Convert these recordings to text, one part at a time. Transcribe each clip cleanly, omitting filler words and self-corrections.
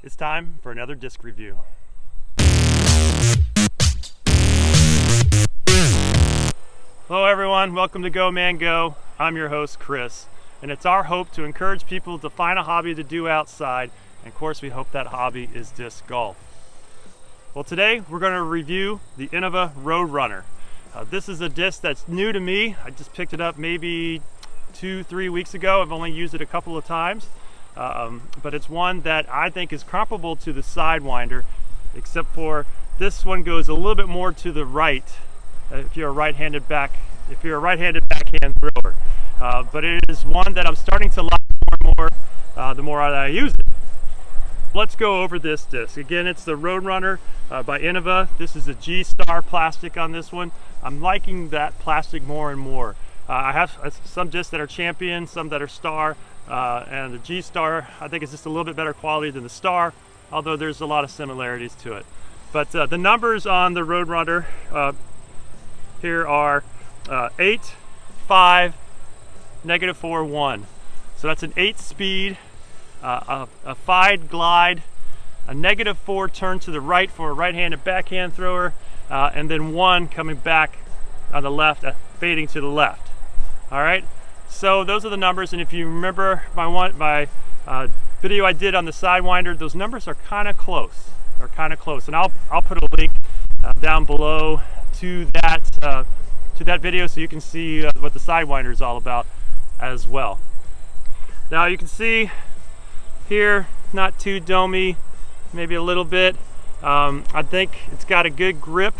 It's time for another disc review. Hello everyone, welcome to Go Man Go. I'm your host Chris, and it's our hope to encourage people to find a hobby to do outside, and of course we hope that hobby is disc golf. Well, today we're going to review the Innova Roadrunner. This is a disc that's new to me. I just picked it up maybe 2-3 weeks ago. I've only used it a couple of times. But it's one that I think is comparable to the Sidewinder, except for this one goes a little bit more to the right if you're a right-handed backhand thrower. But it is one that I'm starting to like more and more the more I use it. Let's go over this disc. Again, it's the Roadrunner by Innova. This is a G-Star plastic on this one. I'm liking that plastic more and more. I have some discs that are Champion, some that are Star. And the G-Star, I think, is just a little bit better quality than the Star, although there's a lot of similarities to it. But the numbers on the Roadrunner here are 8, 5, -4, 1. So that's an 8-speed, a 5 glide, a -4 turn to the right for a right-handed backhand thrower, and then 1 coming back on the left, fading to the left. All right. So those are the numbers, and if you remember my video I did on the Sidewinder, those numbers are kind of close, and I'll put a link down below to that video so you can see what the Sidewinder is all about as well. Now you can see here, not too domey, maybe a little bit. I think it's got a good grip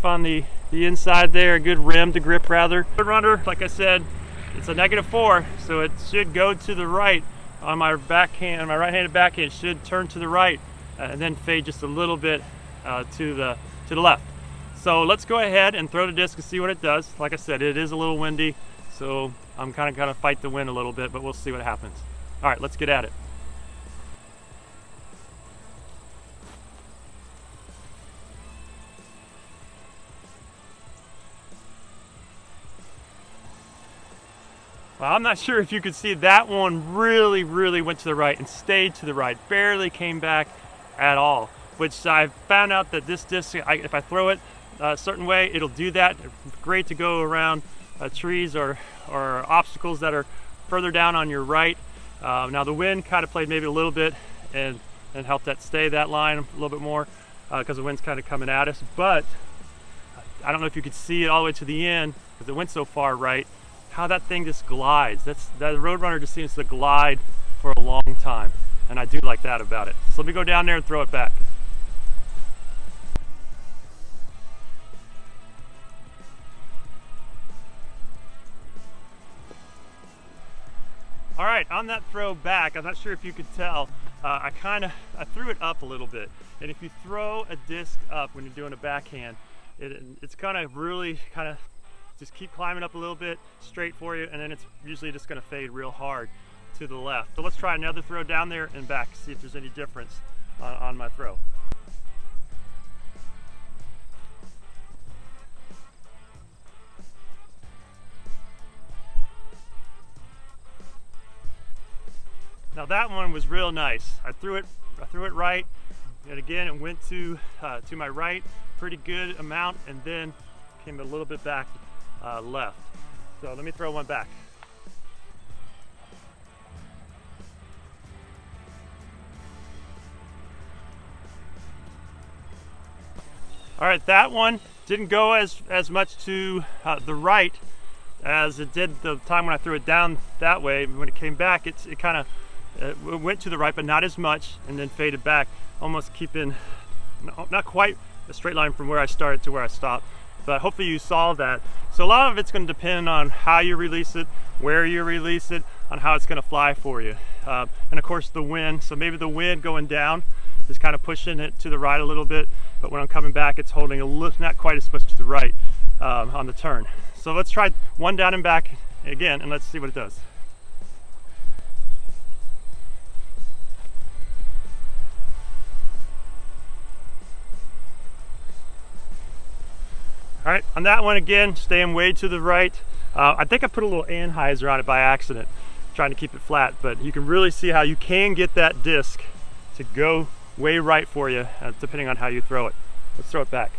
on the inside there, a good rim to grip rather. Roadrunner, like I said, it's a -4, so it should go to the right on my backhand. On my right-handed backhand, it should turn to the right and then fade just a little bit to the left. So let's go ahead and throw the disc and see what it does. Like I said, it is a little windy, so I'm kind of gonna fight the wind a little bit, but we'll see what happens. All right, let's get at it. Well, I'm not sure if you could see, that one really went to the right and stayed to the right, barely came back at all, which I found out that this disc, if I throw it a certain way, it'll do that. It's great to go around trees or obstacles that are further down on your right. Now the wind kind of played maybe a little bit and helped that stay that line a little bit more because the wind's kind of coming at us, but I don't know if you could see it all the way to the end because it went so far right. How that thing just glides. That Roadrunner just seems to glide for a long time, and I do like that about it. So let me go down there and throw it back. All right, on that throw back, I'm not sure if you could tell, I threw it up a little bit. And if you throw a disc up when you're doing a backhand, it's gonna really just keep climbing up a little bit straight for you, and then it's usually just going to fade real hard to the left. So let's try another throw down there and back, see if there's any difference on my throw. Now that one was real nice. I threw it right, and again it went to my right, pretty good amount, and then came a little bit back left. So let me throw one back. All right, that one didn't go as much to the right as it did the time when I threw it down that way. When it came back, it kind of went to the right, but not as much, and then faded back, almost keeping not quite a straight line from where I started to where I stopped. But hopefully you saw that. So a lot of it's going to depend on how you release it, where you release it, on how it's going to fly for you. And of course the wind. So maybe the wind going down is kind of pushing it to the right a little bit, but when I'm coming back, it's holding not quite as much to the right on the turn. So let's try one down and back again, and let's see what it does. All right, on that one again, staying way to the right. I think I put a little anhyzer on it by accident, trying to keep it flat, but you can really see how you can get that disc to go way right for you, depending on how you throw it. Let's throw it back.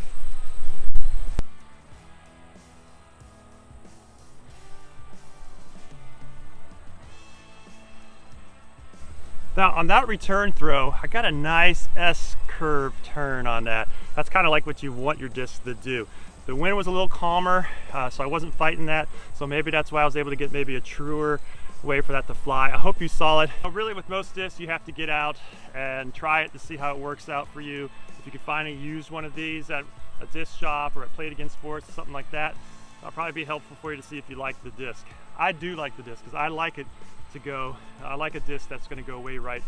Now on that return throw, I got a nice S-curve turn on that. That's kind of like what you want your disc to do. The wind was a little calmer, so I wasn't fighting that. So maybe that's why I was able to get maybe a truer way for that to fly. I hope you saw it. Really, with most discs, you have to get out and try it to see how it works out for you. If you can find and use one of these at a disc shop or at Play It Again Sports, something like that, that'll probably be helpful for you to see if you like the disc. I do like the disc because I like it to go. I like a disc that's going to go way right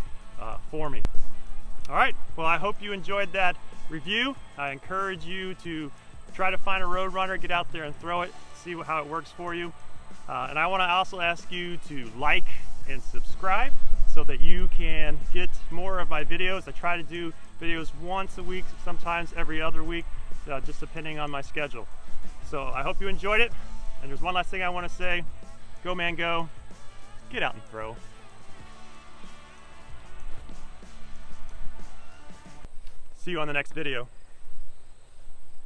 for me. All right, well, I hope you enjoyed that review. I encourage you to try to find a Roadrunner, get out there and throw it, see how it works for you. And I want to also ask you to like and subscribe so that you can get more of my videos. I try to do videos once a week, sometimes every other week, just depending on my schedule. So I hope you enjoyed it. And there's one last thing I want to say. Go man go. Get out and throw. See you on the next video.